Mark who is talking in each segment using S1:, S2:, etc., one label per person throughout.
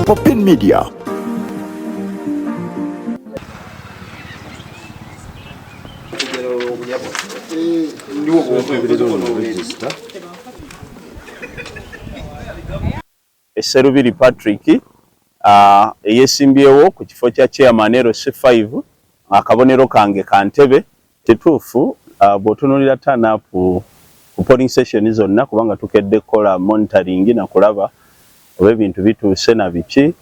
S1: Popin Media.
S2: Serubiri Patrick eyesimbyewo ku kifo kya chairman LC5 akabonero kange kantebe tetuufu bw'otunuulira turn up ku polling station zonna kubanga tukedde kola monitoring na kulaba oba ebintu bituuse na biki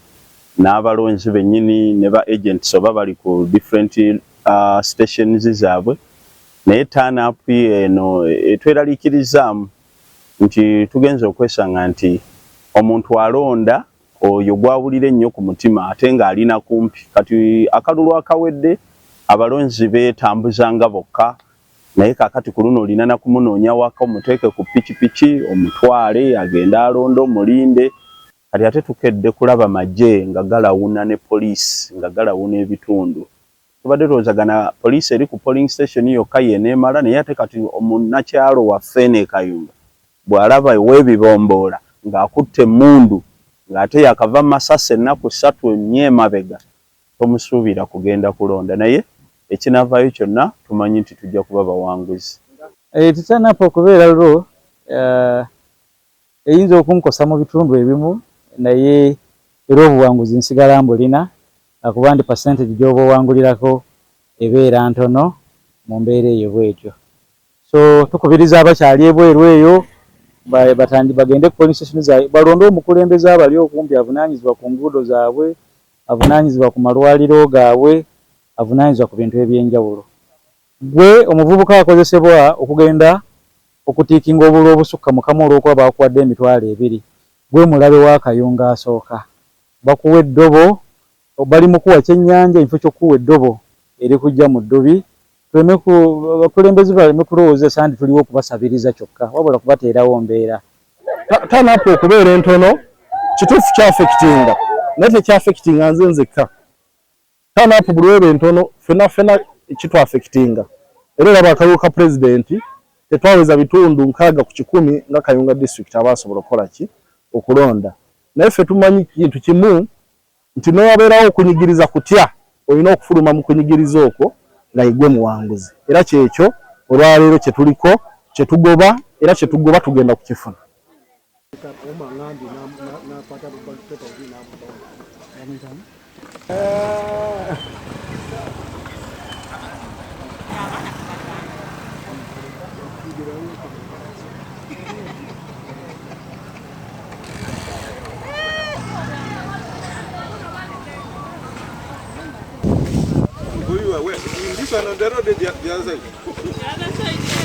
S2: n'abalonzi bennyini ne ba agents oba bali ku different stations zaabwe naye turn up eno etweraliikirizaamu nti tugenze okwesanga nti omuntu alonda oyo gwawulira ennyo ku mutima ate ng'alina kumpi kati akalulu akawedde abalonzi beetambuzanga bokka naye kakati ku luno olina na kumunoonya waka omuteeke ku pikipiki omutwale agenda alonda omulinde kati ate tukedde kulaba magye nga galawuna ne poliisi nga galawuna ebitundu tubadde tulowoozagana poliisi eri ku polling station yokka yeneemala naye ate kati omunnakyalo waffe ne Kayunga bw'alaba ew'ebibomboola ng'akutte emmundu ng'ate yakava Masasi ennaku 3 emabega tomusuubira kugenda kulonda naye ekinavaayo kyonna tumanyi nti tujja kuba bawanguzi.
S3: Tutanapo okubeera lwo eyinza okunkosa mu bitundu ebimu naye era obuwanguzi nsigala mbulina akuba ndi percentage gy'oba owangulirako ebeera ntono mu mbeera eyo bwetyo. So tukubiriza abakyali ebweru eyo bagende ku polling station zaabwe balonde omukulembeze abali okumpi avunaanyizibwa ku nguudo zaabwe avunaanyizibwa ku malwaliro gaabwe avunaanyizibwa ku bintu ebyenjawulo. Gwe omuvubuka akozesebwa okugenda okutiikinga obululu obusukka mu kamu olw'okuba bakuwadde emitwalo 2 gwe mulabe wa Kayunga asooka bakuwa eddobo bali mu kuwa kyennyanja ekifo ky'okuwa eddobo eri kujja mu ddubi abakulembeze baleme kulowooza sandi tuliwo okubasabiriza kyokka wabula kubateerawo mbeera.
S4: Tanapo okubeera entono kituufu kyafekitinga naye tekyafekitinga nze nzekka. Tanapo buli weba entono fena kitwafekitinga era olaba akalulu ka pulezidenti tetwaweza bitundu 6 ku 100 nga Kayunga district abasobola okukola ki okulonda naye ffe tumanyi kintu kimu nti n'owabeerawo okunyigiriza kutya olina okufuluma mu kunyigiriza okwo nga igwe muwanguzi era kyekyo olwaleero kye tuliko kye tugoba era kye tugoba tugenda kukifuna.
S5: This one on the road, the other side.